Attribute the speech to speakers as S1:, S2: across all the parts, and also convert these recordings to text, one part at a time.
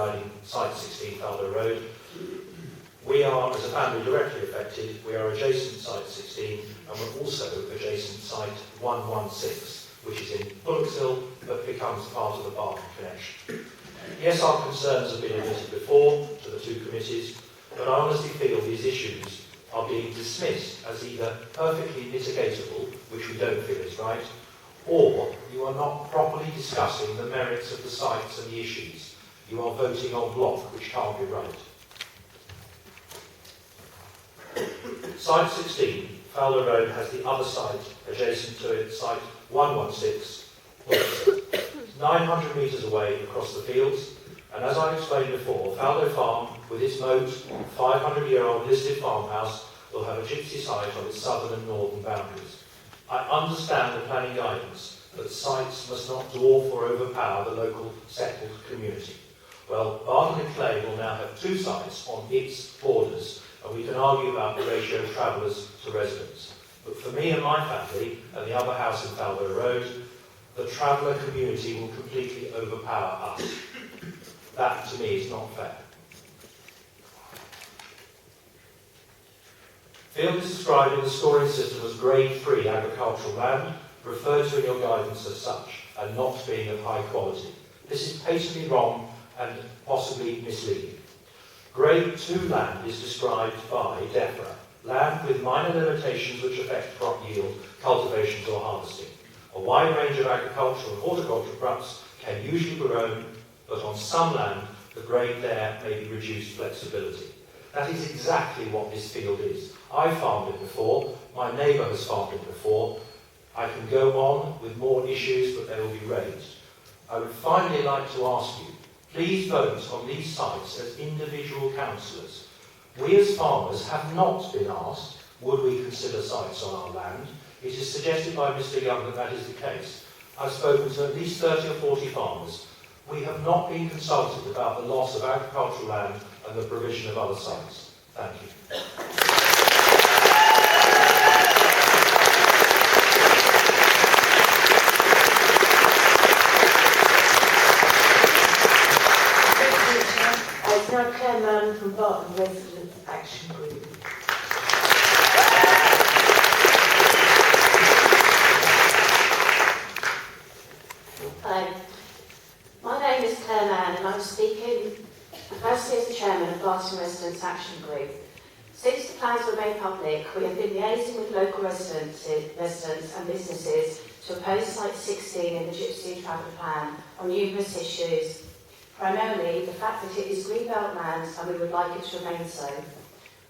S1: regarding Site 16 Faldo Road. We are, as a family, directly affected. We are adjacent to Site 16, and we're also adjacent to Site 116, which is in Bullockshill, but becomes part of the Barton connection. Yes, our concerns have been admitted before to the two committees, but I honestly feel these issues are being dismissed as either perfectly mitigatable, which we don't feel is right, or you are not properly discussing the merits of the sites and the issues. You are voting en bloc, which can't be right. Site 16, Faldo Road, has the other site adjacent to it, Site 116, it's 900 metres away across the fields, and as I explained before, Faldo Farm, with its moat, 500-year-old listed farmhouse, will have a gypsy site on its southern and northern boundaries. I understand the planning guidance that sites must not dwarf or overpower the local settled community. Well, Barton Le Clay will now have two sites on its borders, and we can argue about the ratio of travellers to residents. But for me and my family, and the other house in Faldo Road, the traveller community will completely overpower us. That, to me, is not fair. Field is described in the scoring system as Grade 3 agricultural land, referred to in your guidance as such, and not being of high quality. This is patently wrong and possibly misleading. Grade 2 land is described by DEFRA, land with minor limitations which affect crop yield, cultivations or harvesting. A wide range of agricultural and horticultural crops can usually be grown, but on some land, the grade there may be reduced flexibility. That is exactly what this field is. I farmed it before, my neighbour has farmed it before. I can go on with more issues, but they will be raised. I would finally like to ask you, please vote on these sites as individual councillors. We as farmers have not been asked, would we consider sites on our land? It is suggested by Mr Young that that is the case. I've spoken to at least 30 or 40 farmers. We have not been consulted about the loss of agricultural land and the provision of other sites. Thank you.
S2: It's now Claire Mann from Barton Residents Action Group. Hi, my name is Claire Mann and I'm speaking firstly as the Chairman of Barton Residents Action Group. Since the plans were made public, we have been liaising with local residents and businesses to oppose Site 16 in the Gypsy Travel Plan on numerous issues. Primarily, the fact that it is greenbelt land and we would like it to remain so.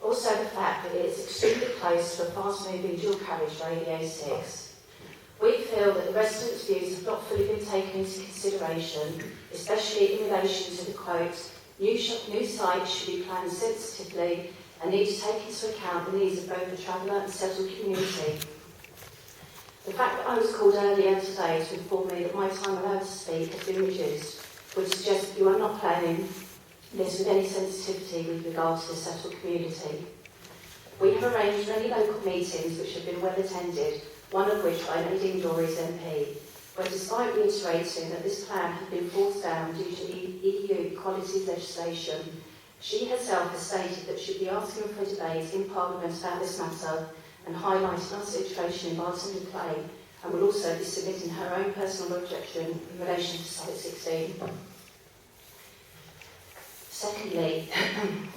S2: Also the fact that it is extremely close to a fast-moving dual carriage road, the A6. We feel that the residents' views have not fully been taken into consideration, especially in relation to the quote, new sites should be planned sensitively and need to take into account the needs of both the traveller and settled community. The fact that I was called earlier today to inform me that my time allowed to speak has been reduced would suggest that you are not planning this with any sensitivity with regard to the settled community. We have arranged many local meetings which have been well attended, one of which by Nadine Dorries MP, where despite reiterating that this plan had been forced down due to EU equality legislation, she herself has stated that she'd be asking for a debate in Parliament about this matter and highlighting our situation in Barton Le Clay, and will also be submitting her own personal objection in relation to Site 16. Secondly,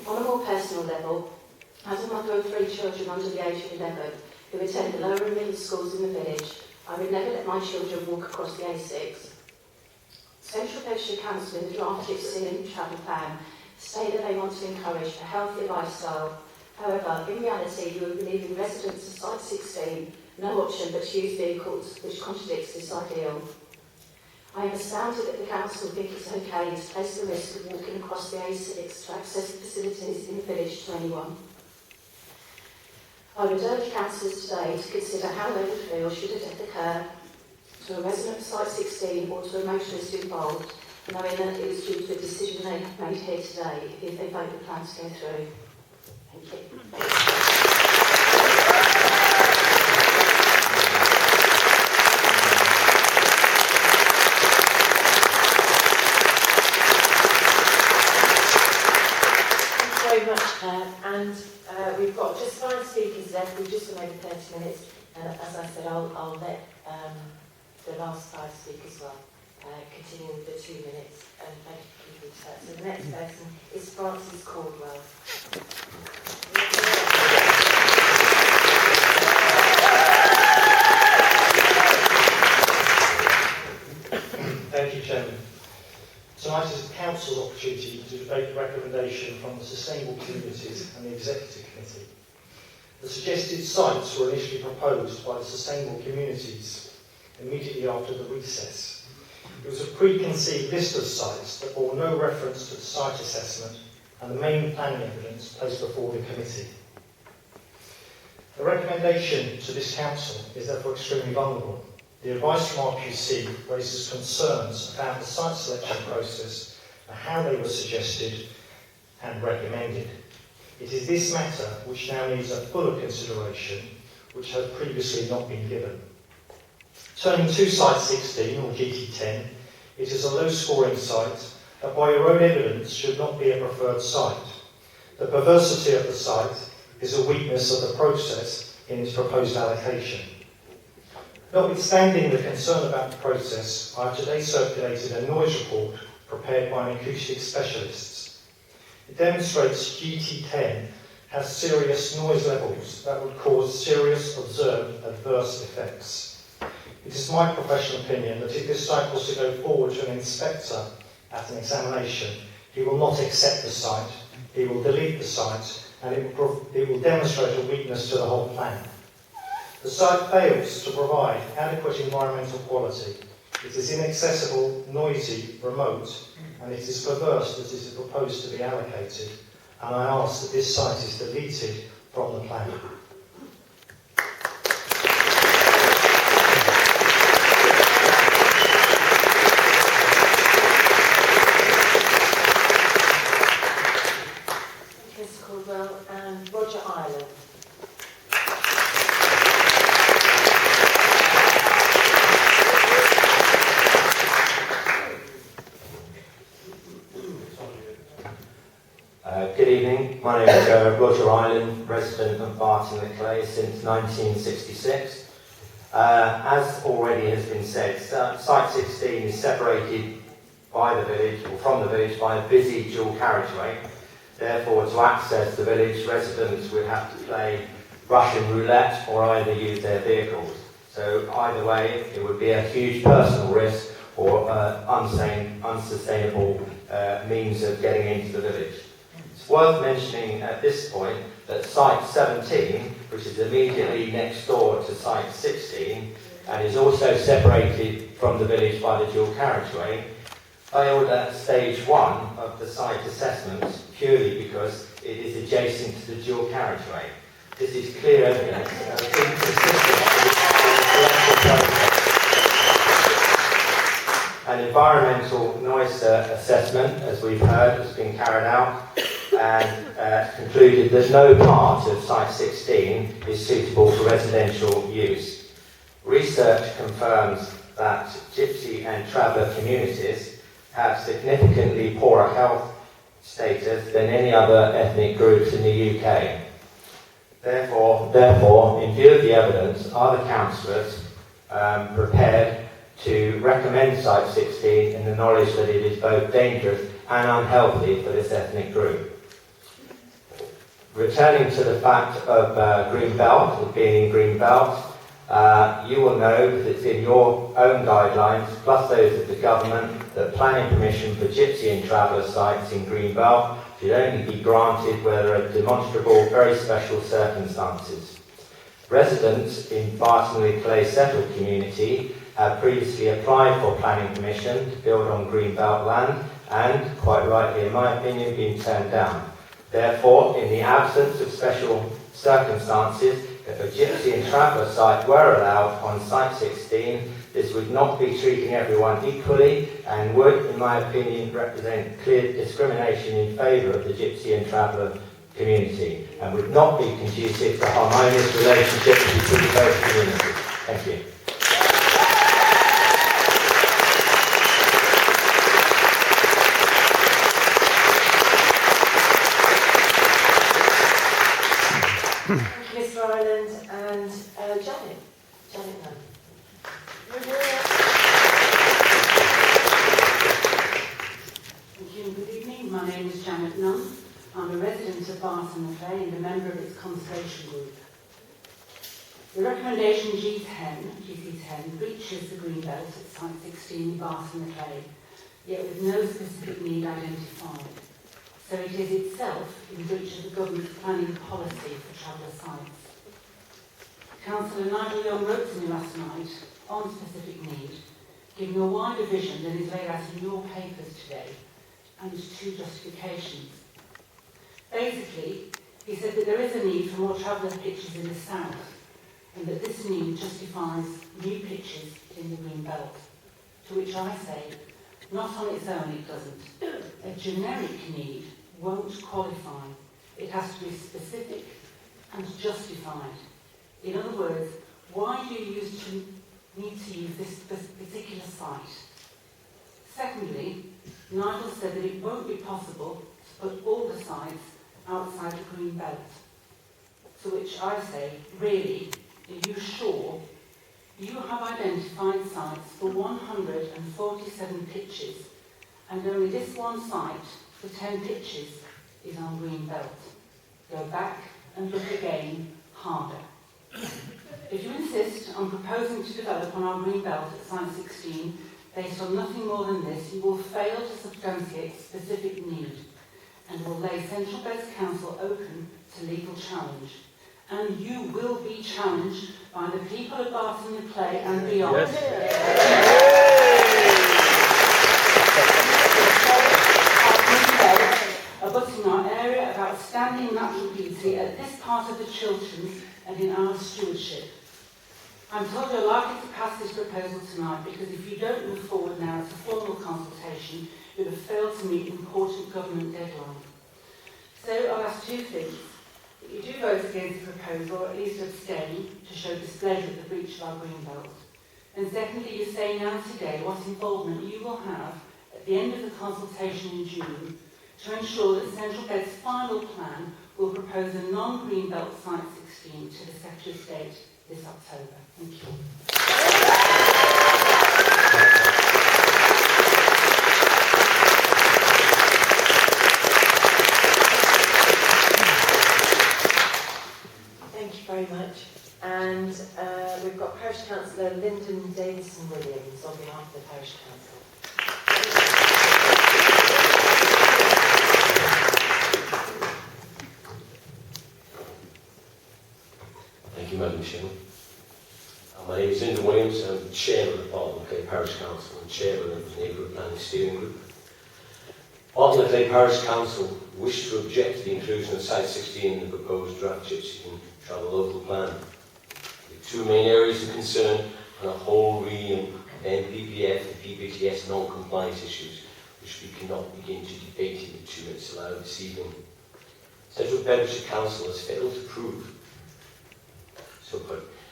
S2: on a more personal level, as a mother of 3 children under the age of 11 who attend the lower and middle schools in the village, I would never let my children walk across the A6. Central Bedfordshire Council in the draft Gypsy Travel Plan state that they want to encourage a healthy lifestyle. However, in reality, you will be leaving residents of Site 16 no option but to use vehicles, which contradicts this ideal. I am astounded that the Council think it's okay to place the risk of walking across the A6 to access the facilities in the village to anyone. I would urge councillors today to consider how they would feel should a death occur to a resident of Site 16 or to a motorist involved, knowing that it was due to a decision they have made here today if they vote the plan to go through. Thank you.
S3: We've got just 5 speakers left. We've just gone over 30 minutes. As I said, I'll let the last 5 speakers continue with the 2 minutes. And thank you for that. So the next person is Francis Caldwell.
S4: Thank you, Chairman. Tonight is the Council's opportunity to debate the recommendation from the Sustainable Communities and the Executive Committee. The suggested sites were initially proposed by the Sustainable Communities immediately after the recess. It was a preconceived list of sites that bore no reference to the site assessment and the main planning evidence placed before the committee. The recommendation to this Council is therefore extremely vulnerable. The advice from RQC raises concerns about the site selection process and how they were suggested and recommended. It is this matter which now needs a fuller consideration, which has previously not been given. Turning to Site 16, or GT10, it is a low-scoring site that by your own evidence should not be a preferred site. The perversity of the site is a weakness of the process in its proposed allocation. Notwithstanding the concern about the process, I have today circulated a noise report prepared by an acoustic specialist. It demonstrates GT10 has serious noise levels that would cause serious observed adverse effects. It is my professional opinion that if this site was to go forward to an inspector at an examination, he will not accept the site, he will delete the site, and it will demonstrate a weakness to the whole plan. The site fails to provide adequate environmental quality. It is inaccessible, noisy, remote, and it is perverse that it is proposed to be allocated, and I ask that this site is deleted from the plan.
S3: Mr. Caldwell and Roger Ireland.
S5: Good evening. My name is Roger Ireland, resident of Barton Le Clay since 1966. As already has been said, Site 16 is separated by the village, or from the village, by a busy dual carriageway. Therefore, to access the village, residents would have to play Russian roulette or either use their vehicles. So either way, it would be a huge personal risk or unsustainable means of getting into the village. It's worth mentioning at this point that Site 17, which is immediately next door to Site 16, and is also separated from the village by the dual carriageway, failed at stage 1 of the site assessment purely because it is adjacent to the dual carriageway. This is clear evidence of inconsistency with the selection process. An environmental noise assessment, as we've heard, has been carried out and concluded that no part of Site 16 is suitable for residential use. Research confirms that Gypsy and Traveller communities have significantly poorer health status than any other ethnic groups in the UK. Therefore, in view of the evidence, are the councillors prepared to recommend Site 16 in the knowledge that it is both dangerous and unhealthy for this ethnic group? Returning to the fact of Green Belt, of being in Green Belt, you will know that it's in your own guidelines, plus those of the government, that planning permission for Gypsy and Traveller sites in Green Belt should only be granted where there are demonstrable, very special circumstances. Residents in Barton Le Clay settled community have previously applied for planning permission to build on Green Belt land and, quite rightly in my opinion, been turned down. Therefore, in the absence of special circumstances, if a Gypsy and Traveller site were allowed on Site 16, this would not be treating everyone equally and would, in my opinion, represent clear discrimination in favour of the Gypsy and Traveller community and would not be conducive to harmonious relationships between both communities. Thank you.
S3: Thank you, Mr. Ireland, and Janet Nunn.
S6: Thank you and good evening. My name is Janet Nunn. I'm a resident of Barton Le Clay and a member of its conservation group. The recommendation GC10 breaches the green belt at site 16 in Barton Le Clay, yet with no specific need identified. So it is itself in breach of the government's planning policy for traveller sites. Councillor Nigel Young wrote to me last night on specific need, giving a wider vision than is laid out in your papers today, and two justifications. Basically, he said that there is a need for more traveller pitches in the south, and that this need justifies new pitches in the green belt. To which I say, not on its own it doesn't. A generic need won't qualify. It has to be specific and justified. In other words, why do you need to use this particular site? Secondly, Nigel said that it won't be possible to put all the sites outside the green belt. To which I say, really, are you sure? You have identified sites for 147 pitches, and only this one site for 10 pitches is on green belt. Go back and look again harder. If you insist on proposing to develop on our green belt at site 16 based on nothing more than this, you will fail to substantiate specific need and will lay Central Bedfordshire Council open to legal challenge. And you will be challenged by the people of Barton Le Clay and beyond. Abutting our area of outstanding natural beauty at this part of the Chilterns and in our stewardship. I'm told you're likely to pass this proposal tonight because if you don't move forward now as a formal consultation, you'll have failed to meet an important government deadline. So I'll ask two things. That you do vote against the proposal, or at least abstain, to show displeasure at the breach of our green belt. And secondly, you say now today what involvement you will have at the end of the consultation in June to ensure that Central Bed's final plan will propose a non-green belt site 16 to the Secretary of State this October. Thank you.
S3: Thank you very much. And we've got Parish Councillor Lyndon Davison Williams on behalf of the Parish Council.
S7: Thank you, Madam Chairman. My name is Lyndon Williams. I'm the Chairman of Barton Le Clay Parish Council and Chairman of the Neighbourhood Planning Steering Group. Barton Le Clay Parish Council wished to object to the inclusion of Site 16 in the proposed draft Gypsy and Travel Local Plan. The two main areas of concern are a whole ream of NPPF and PPTS non-compliance issues, which we cannot begin to debate in the 2 minutes allowed this evening. Central Bedfordshire Council has failed to prove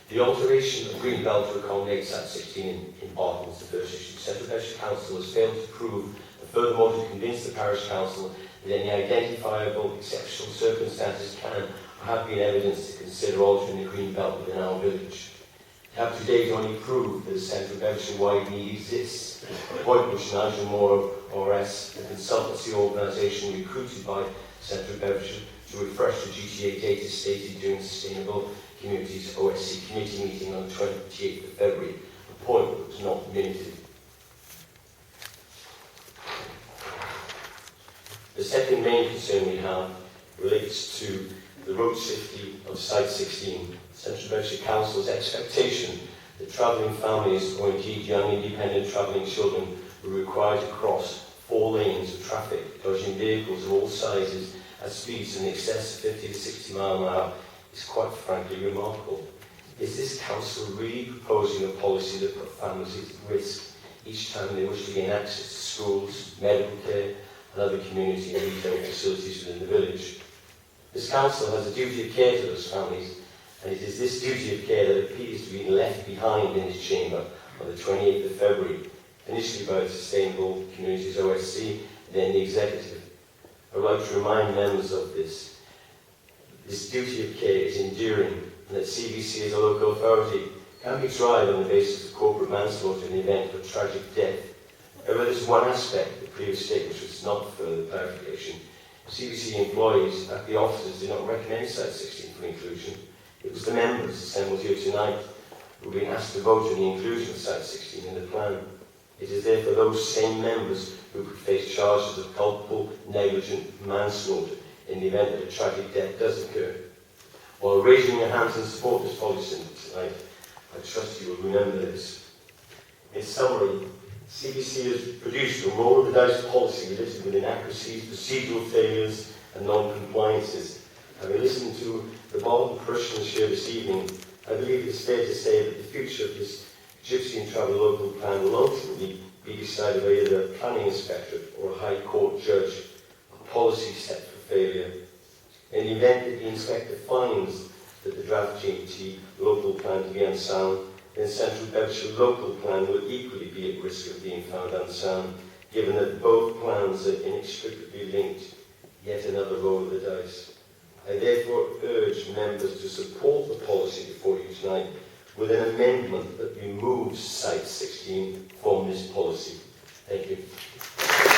S7: the alteration of green belt to accommodate Site 16 in Barton is the first issue. Central Bedfordshire Council has failed to prove, and furthermore to convince the Parish Council that any identifiable exceptional circumstances can or have been evidence to consider altering the green belt within our village. We have to date only proved that a Central Bedfordshire-wide need exists, a point which Nigel Moore, ORS, the consultancy organisation recruited by Central Bedfordshire to refresh the GTA data stated during the Sustainable Communities OSC committee meeting on the 28th of February, a point that was not minted. The second main concern we have relates to the road safety of Site 16. Central Bedfordshire Council's expectation that travelling families or indeed young independent travelling children were required to cross 4 lanes of traffic, dodging vehicles of all sizes at speeds in excess of 50 to 60 miles an hour is quite frankly remarkable. Is this council really proposing a policy that puts families at risk each time they wish to gain access to schools, medical care and other community and retail facilities within the village? This council has a duty of care to those families, and it is this duty of care that appears to be left behind in this chamber on the 28th of February, initially by the Sustainable Communities OSC, then the Executive. I would like to remind members of this. this duty of care is enduring, and that CBC as a local authority can be tried on the basis of corporate manslaughter in the event of a tragic death. However, there's one aspect of the previous statement which is not further clarification. CBC employees at the offices did not recommend Site 16 for inclusion. It was the members assembled here tonight who have been asked to vote on the inclusion of Site 16 in the plan. It is therefore those same members who could face charges of culpable, negligent manslaughter in the event that a tragic death does occur. While raising your hands and support this policy tonight, I trust you will remember this. In summary, CBC has produced a roll-of-the-dice policy littered with inaccuracies, procedural failures and non-compliances. Having listened to the Barton parishioners here this evening, I believe it is fair to say that the future of this Gypsy and Travel Local Plan will ultimately be decided by either a planning inspectorate or a High Court judge, a policy set for failure. In the event that the inspector finds that the draft GT local plan to be unsound, then Central Bedfordshire local plan will equally be at risk of being found unsound, given that both plans are inextricably linked, yet another roll of the dice. I therefore urge members to support the policy before you tonight with an amendment that removes Site 16 from this policy. Thank you.